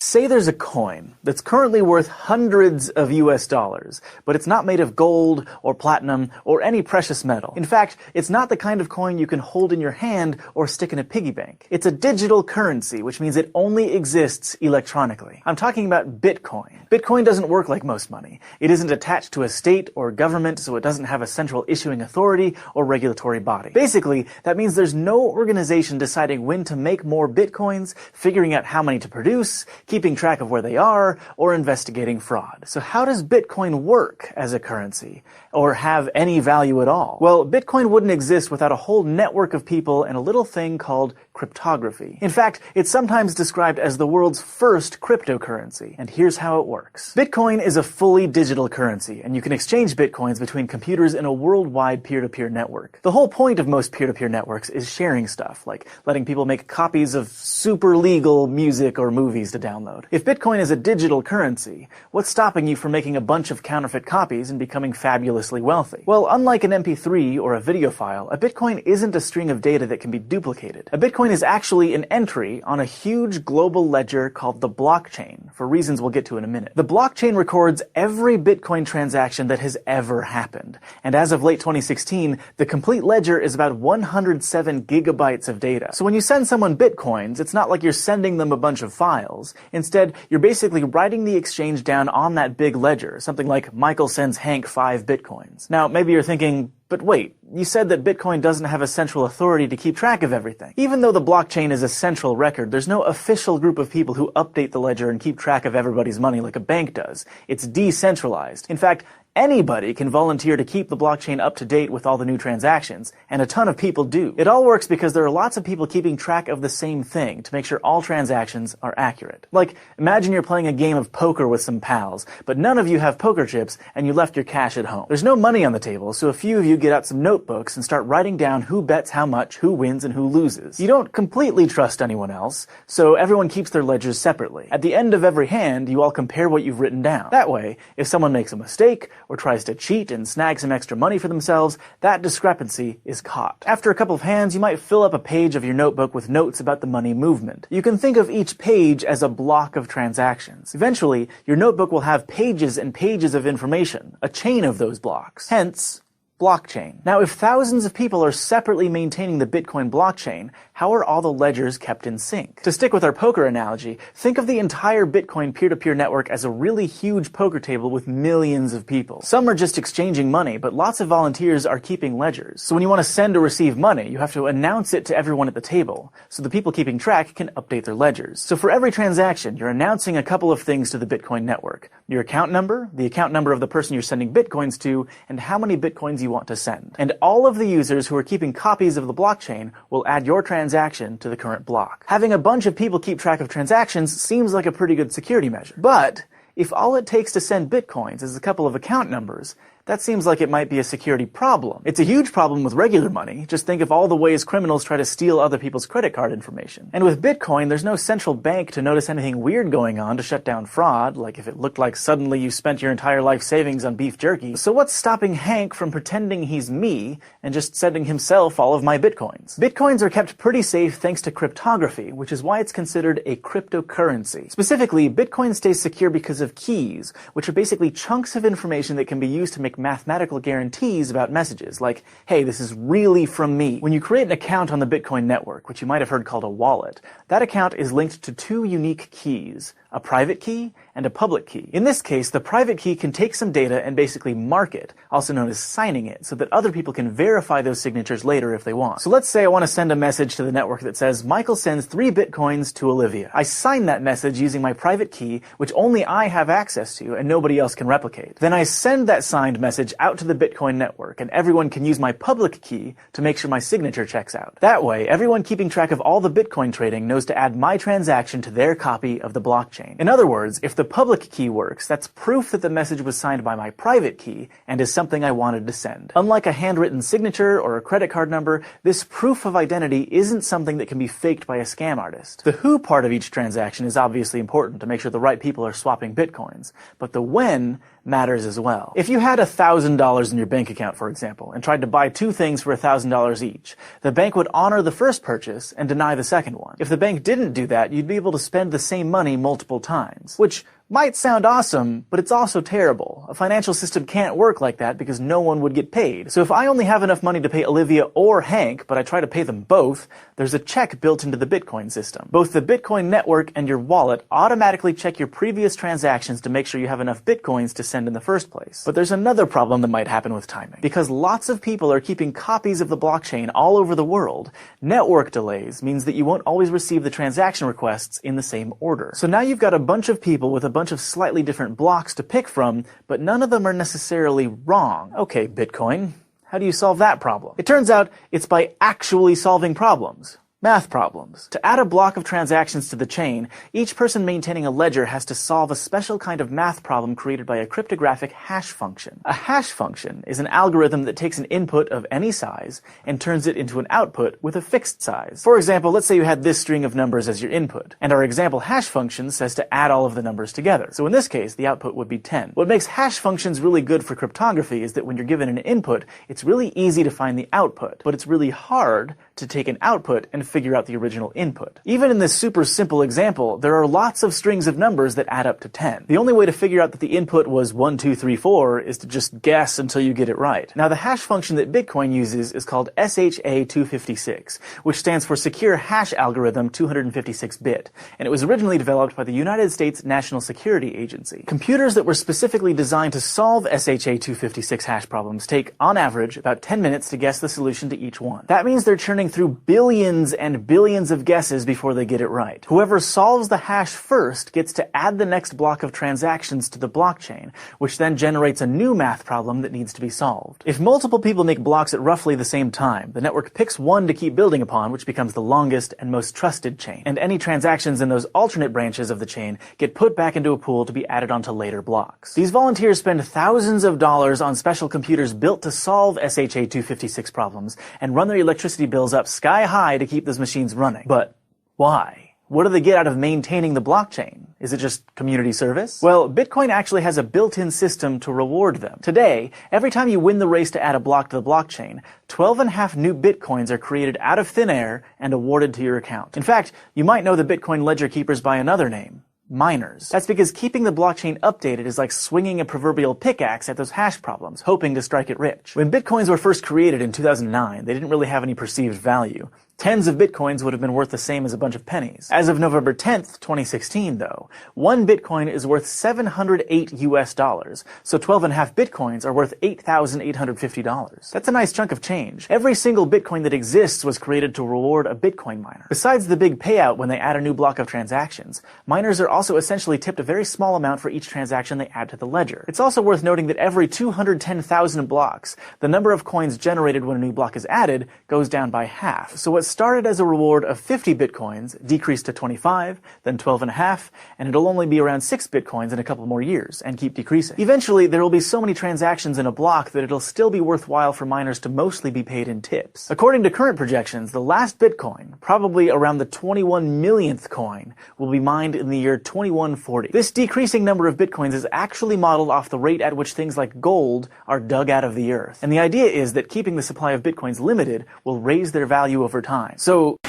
Say there's a coin that's currently worth hundreds of US dollars, but it's not made of gold or platinum or any precious metal. In fact, it's not the kind of coin you can hold in your hand or stick in a piggy bank. It's a digital currency, which means it only exists electronically. I'm talking about Bitcoin. Bitcoin doesn't work like most money. It isn't attached to a state or government, so it doesn't have a central issuing authority or regulatory body. Basically, that means there's no organization deciding when to make more Bitcoins, figuring out how many to produce, keeping track of where they are, or investigating fraud. So how does Bitcoin work as a currency? Or have any value at all? Well, Bitcoin wouldn't exist without a whole network of people and a little thing called cryptography. In fact, it's sometimes described as the world's first cryptocurrency, and here's how it works. Bitcoin is a fully digital currency, and you can exchange Bitcoins between computers in a worldwide peer-to-peer network. The whole point of most peer-to-peer networks is sharing stuff, like letting people make copies of super legal music or movies to download. If Bitcoin is a digital currency, what's stopping you from making a bunch of counterfeit copies and becoming fabulously wealthy? Well, unlike an MP3 or a video file, a Bitcoin isn't a string of data that can be duplicated. A Bitcoin is actually an entry on a huge global ledger called the blockchain, for reasons we'll get to in a minute. The blockchain records every Bitcoin transaction that has ever happened, and as of late 2016, the complete ledger is about 107 gigabytes of data. So when you send someone Bitcoins, it's not like you're sending them a bunch of files. Instead, you're basically writing the exchange down on that big ledger, something like Michael sends Hank 5 Bitcoins. Now, maybe you're thinking, but wait, you said that Bitcoin doesn't have a central authority to keep track of everything. Even though the blockchain is a central record, there's no official group of people who update the ledger and keep track of everybody's money like a bank does. It's decentralized. In fact, anybody can volunteer to keep the blockchain up to date with all the new transactions, and a ton of people do. It all works because there are lots of people keeping track of the same thing to make sure all transactions are accurate. Like, imagine you're playing a game of poker with some pals, but none of you have poker chips and you left your cash at home. There's no money on the table, so a few of you get out some notebooks and start writing down who bets how much, who wins, and who loses. You don't completely trust anyone else, so everyone keeps their ledgers separately. At the end of every hand, you all compare what you've written down. That way, if someone makes a mistake, or tries to cheat and snag some extra money for themselves, that discrepancy is caught. After a couple of hands, you might fill up a page of your notebook with notes about the money movement. You can think of each page as a block of transactions. Eventually, your notebook will have pages and pages of information, a chain of those blocks. Hence, blockchain. Now, if thousands of people are separately maintaining the Bitcoin blockchain, how are all the ledgers kept in sync? To stick with our poker analogy, think of the entire Bitcoin peer-to-peer network as a really huge poker table with millions of people. Some are just exchanging money, but lots of volunteers are keeping ledgers. So when you want to send or receive money, you have to announce it to everyone at the table, so the people keeping track can update their ledgers. So for every transaction, you're announcing a couple of things to the Bitcoin network. Your account number, the account number of the person you're sending Bitcoins to, and how many Bitcoins you want to send. And all of the users who are keeping copies of the blockchain will add your transaction to the current block. Having a bunch of people keep track of transactions seems like a pretty good security measure. But if all it takes to send Bitcoins is a couple of account numbers, that seems like it might be a security problem. It's a huge problem with regular money. Just think of all the ways criminals try to steal other people's credit card information. And with Bitcoin, there's no central bank to notice anything weird going on to shut down fraud, like if it looked like suddenly you spent your entire life savings on beef jerky. So what's stopping Hank from pretending he's me and just sending himself all of my Bitcoins? Bitcoins are kept pretty safe thanks to cryptography, which is why it's considered a cryptocurrency. Specifically, Bitcoin stays secure because of keys, which are basically chunks of information that can be used to make mathematical guarantees about messages, like, hey, this is really from me. When you create an account on the Bitcoin network, which you might have heard called a wallet, that account is linked to two unique keys, a private key and a public key. In this case, the private key can take some data and basically mark it, also known as signing it, so that other people can verify those signatures later if they want. So let's say I want to send a message to the network that says, Michael sends 3 Bitcoins to Olivia. I sign that message using my private key, which only I have access to and nobody else can replicate. Then I send that signed message out to the Bitcoin network, and everyone can use my public key to make sure my signature checks out. That way, everyone keeping track of all the Bitcoin trading knows to add my transaction to their copy of the blockchain. In other words, if the public key works, that's proof that the message was signed by my private key and is something I wanted to send. Unlike a handwritten signature or a credit card number, this proof of identity isn't something that can be faked by a scam artist. The who part of each transaction is obviously important to make sure the right people are swapping Bitcoins, but the when matters as well. If you had $1,000 in your bank account, for example, and tried to buy two things for $1,000 each, the bank would honor the first purchase and deny the second one. If the bank didn't do that, you'd be able to spend the same money multiple times, which might sound awesome, but it's also terrible. A financial system can't work like that because no one would get paid. So if I only have enough money to pay Olivia or Hank, but I try to pay them both, there's a check built into the Bitcoin system. Both the Bitcoin network and your wallet automatically check your previous transactions to make sure you have enough Bitcoins to send in the first place. But there's another problem that might happen with timing. Because lots of people are keeping copies of the blockchain all over the world, network delays means that you won't always receive the transaction requests in the same order. So now you've got a bunch of people with a bunch of slightly different blocks to pick from, but none of them are necessarily wrong. Okay, Bitcoin, how do you solve that problem? It turns out it's by actually solving problems. Math problems. To add a block of transactions to the chain, each person maintaining a ledger has to solve a special kind of math problem created by a cryptographic hash function. A hash function is an algorithm that takes an input of any size and turns it into an output with a fixed size. For example, let's say you had this string of numbers as your input, and our example hash function says to add all of the numbers together. So in this case, the output would be 10. What makes hash functions really good for cryptography is that when you're given an input, it's really easy to find the output, but it's really hard to take an output and figure out the original input. Even in this super simple example, there are lots of strings of numbers that add up to 10. The only way to figure out that the input was 1, 2, 3, 4 is to just guess until you get it right. Now the hash function that Bitcoin uses is called SHA-256, which stands for Secure Hash Algorithm 256-bit, and it was originally developed by the United States National Security Agency. Computers that were specifically designed to solve SHA-256 hash problems take, on average, about 10 minutes to guess the solution to each one. That means they're churning through billions and billions of guesses before they get it right. Whoever solves the hash first gets to add the next block of transactions to the blockchain, which then generates a new math problem that needs to be solved. If multiple people make blocks at roughly the same time, the network picks one to keep building upon, which becomes the longest and most trusted chain. And any transactions in those alternate branches of the chain get put back into a pool to be added onto later blocks. These volunteers spend thousands of dollars on special computers built to solve SHA-256 problems and run their electricity bills up sky high to keep those machines running. But why? What do they get out of maintaining the blockchain? Is it just community service? Well, Bitcoin actually has a built-in system to reward them. Today, every time you win the race to add a block to the blockchain, 12.5 new Bitcoins are created out of thin air and awarded to your account. In fact, you might know the Bitcoin ledger keepers by another name. Miners. That's because keeping the blockchain updated is like swinging a proverbial pickaxe at those hash problems, hoping to strike it rich. When Bitcoins were first created in 2009, they didn't really have any perceived value. Tens of Bitcoins would have been worth the same as a bunch of pennies. As of November 10th, 2016, though, one Bitcoin is worth $708 so 12.5 Bitcoins are worth $8,850. That's a nice chunk of change. Every single Bitcoin that exists was created to reward a Bitcoin miner. Besides the big payout when they add a new block of transactions, miners are also essentially tipped a very small amount for each transaction they add to the ledger. It's also worth noting that every 210,000 blocks, the number of coins generated when a new block is added goes down by half. So what started as a reward of 50 Bitcoins decreased to 25, then 12.5, and it'll only be around 6 Bitcoins in a couple more years, and keep decreasing. Eventually, there will be so many transactions in a block that it'll still be worthwhile for miners to mostly be paid in tips. According to current projections, the last Bitcoin, probably around the 21 millionth coin, will be mined in the year 2140. This decreasing number of Bitcoins is actually modeled off the rate at which things like gold are dug out of the earth. And the idea is that keeping the supply of Bitcoins limited will raise their value over time. So,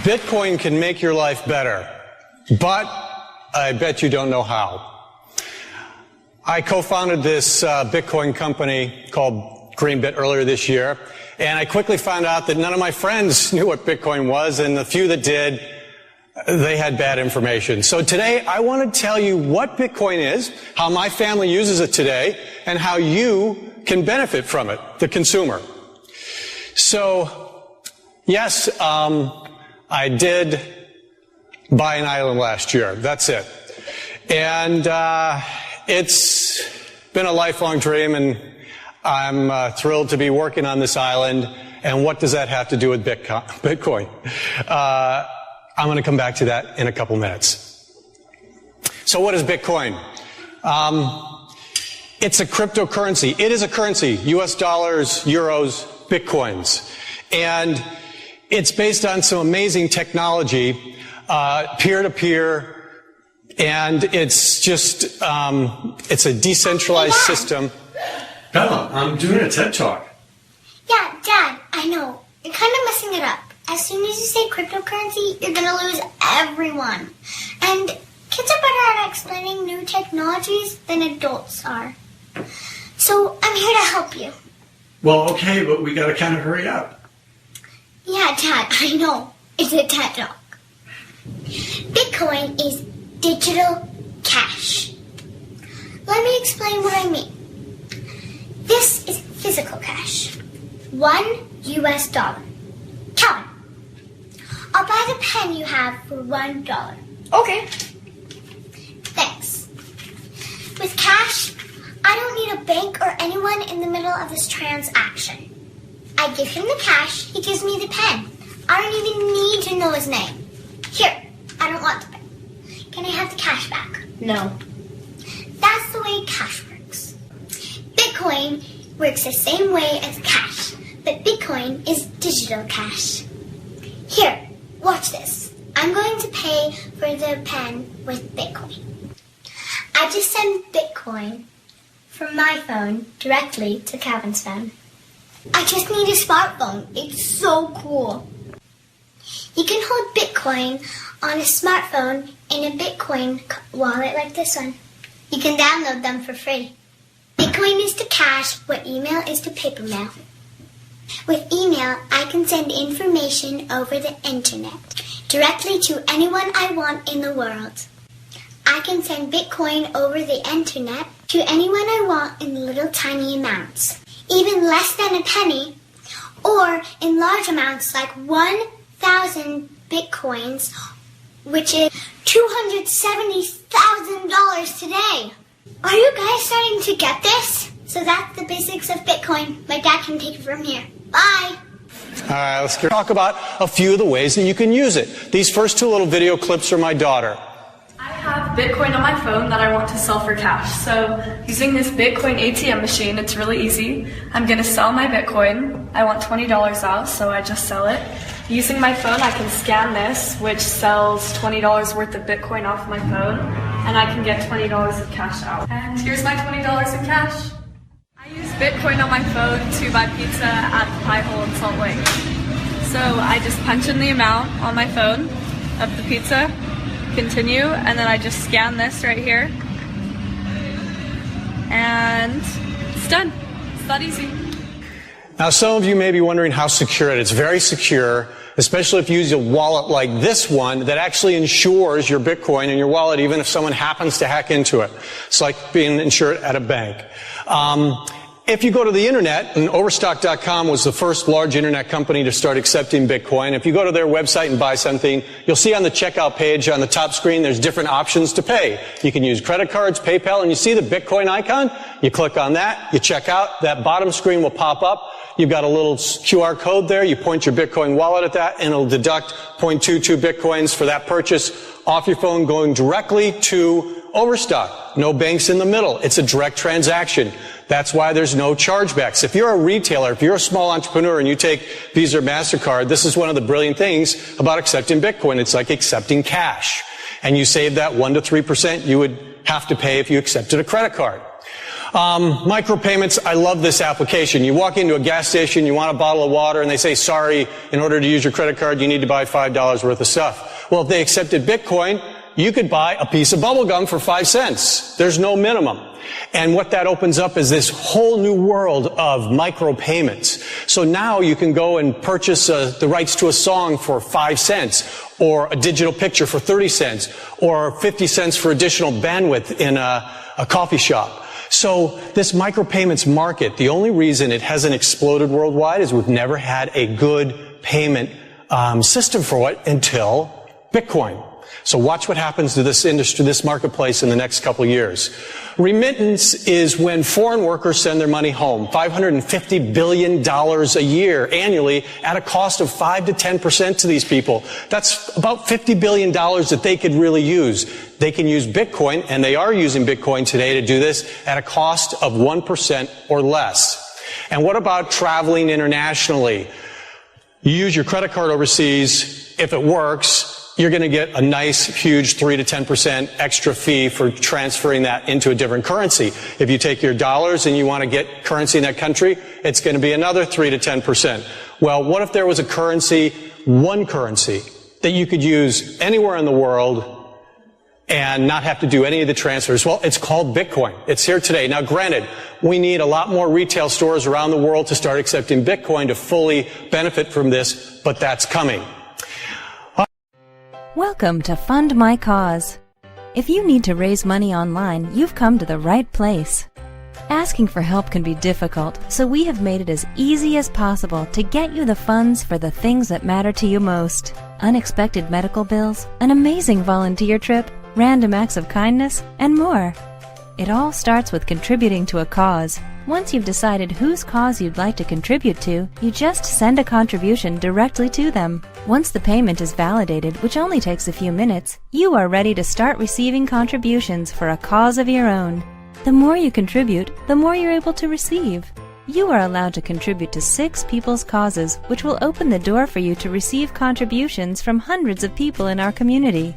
Bitcoin can make your life better, but I bet you don't know how. I co-founded this Bitcoin company called Greenbit earlier this year, and I quickly found out that none of my friends knew what Bitcoin was, and the few that did, they had bad information. So today, I want to tell you what Bitcoin is, how my family uses it today, and how you can benefit from it, the consumer. So, yes, I did buy an island last year. That's it. And it's been a lifelong dream, and I'm thrilled to be working on this island. And what does that have to do with Bitcoin? I'm going to come back to that in a couple minutes. So what is Bitcoin? It's a cryptocurrency. It is a currency. US dollars, euros, Bitcoins. And it's based on some amazing technology, peer-to-peer And it's just, it's a decentralized system. Bella, I'm doing a TED Talk. Yeah, Dad, I know. You're kind of messing it up. As soon as you say cryptocurrency, you're going to lose everyone. And kids are better at explaining new technologies than adults are. So I'm here to help you. Well, okay, but we gotta kind of hurry up. Yeah, Dad, I know. It's a TED Talk. Bitcoin is digital cash. Let me explain what I mean. This is physical cash. $1. Count. I'll buy the pen you have for $1. Okay. Thanks. With cash, I don't need a bank or anyone in the middle of this transaction. I give him the cash, he gives me the pen. I don't even need to know his name. Here, I don't want the pen. Can I have the cash back? No. That's the way cash works. Bitcoin works the same way as cash, but Bitcoin is digital cash. Here, watch this. I'm going to pay for the pen with Bitcoin. I just send Bitcoin from my phone directly to Calvin's phone. I just need a smartphone. It's so cool. You can hold Bitcoin on a smartphone in a Bitcoin wallet like this one. You can download them for free. Bitcoin is to cash what email is to paper mail. With email, I can send information over the internet directly to anyone I want in the world. I can send Bitcoin over the internet to anyone I want in little tiny amounts, even less than a penny, or in large amounts like 1,000 Bitcoins, which is $270,000 today. Are you guys starting to get this? So that's the basics of Bitcoin. My dad can take it from here. Bye. All right, let's talk about a few of the ways that you can use it. These first two little video clips are my daughter. I have Bitcoin on my phone that I want to sell for cash. So using this Bitcoin ATM machine, it's really easy. I'm going to sell my Bitcoin. I want $20 out, so I just sell it. Using my phone, I can scan this, which sells $20 worth of Bitcoin off my phone, and I can get $20 of cash out. And here's my $20 in cash. I use Bitcoin on my phone to buy pizza at the Pie Hole in Salt Lake. So I just punch in the amount on my phone of the pizza, continue, and then I just scan this right here, and it's done. It's that easy. Now, some of you may be wondering how secure it is. It's very secure, especially if you use a wallet like this one that actually insures your Bitcoin in your wallet, even if someone happens to hack into it. It's like being insured at a bank. If you go to the internet, and Overstock.com was the first large internet company to start accepting Bitcoin. If you go to their website and buy something, you'll see on the checkout page on the top screen, there's different options to pay. You can use credit cards, PayPal, and you see the Bitcoin icon? You click on that, you check out, that bottom screen will pop up. You've got a little QR code there. You point your Bitcoin wallet at that, and it'll deduct 0.22 Bitcoins for that purchase off your phone, going directly to Overstock. No banks in the middle. It's a direct transaction. That's why there's no chargebacks. If you're a retailer, if you're a small entrepreneur and you take Visa or MasterCard, this is one of the brilliant things about accepting Bitcoin. It's like accepting cash. And you save that 1 to 3% you would have to pay if you accepted a credit card. Micropayments, I love this application. You walk into a gas station, you want a bottle of water, and they say, sorry, in order to use your credit card, you need to buy $5 worth of stuff. Well, if they accepted Bitcoin, you could buy a piece of bubble gum for 5 cents. There's no minimum. And what that opens up is this whole new world of micropayments. So now you can go and purchase the rights to a song for 5 cents, or a digital picture for 30 cents, or 50 cents for additional bandwidth in a coffee shop. So this micropayments market, the only reason it hasn't exploded worldwide is we've never had a good payment system for it until Bitcoin. So watch what happens to this industry, this marketplace in the next couple of years. Remittance is when foreign workers send their money home. $550 billion a year annually at a cost of 5 to 10% to these people. That's about $50 billion that they could really use. They can use Bitcoin, and they are using Bitcoin today to do this at a cost of 1% or less. And what about traveling internationally? You use your credit card overseas. If it works, you're going to get a nice, huge 3 to 10% extra fee for transferring that into a different currency. If you take your dollars and you want to get currency in that country, it's going to be another 3 to 10%. Well, what if there was a currency, one currency, that you could use anywhere in the world and not have to do any of the transfers? Well, it's called Bitcoin. It's here today. Now, granted, we need a lot more retail stores around the world to start accepting Bitcoin to fully benefit from this, but that's coming. Welcome to Fund My Cause. If you need to raise money online, you've come to the right place. Asking for help can be difficult, so we have made it as easy as possible to get you the funds for the things that matter to you most. Unexpected medical bills, an amazing volunteer trip, random acts of kindness, and more. It all starts with contributing to a cause. Once you've decided whose cause you'd like to contribute to, you just send a contribution directly to them. Once the payment is validated, which only takes a few minutes, you are ready to start receiving contributions for a cause of your own. The more you contribute, the more you're able to receive. You are allowed to contribute to 6 people's causes, which will open the door for you to receive contributions from hundreds of people in our community.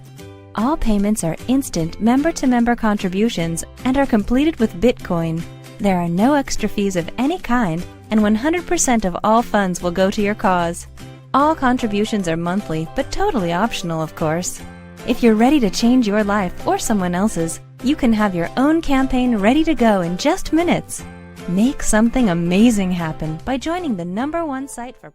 All payments are instant member-to-member contributions and are completed with Bitcoin. There are no extra fees of any kind, and 100% of all funds will go to your cause. All contributions are monthly, but totally optional, of course. If you're ready to change your life or someone else's, you can have your own campaign ready to go in just minutes. Make something amazing happen by joining the #1 site for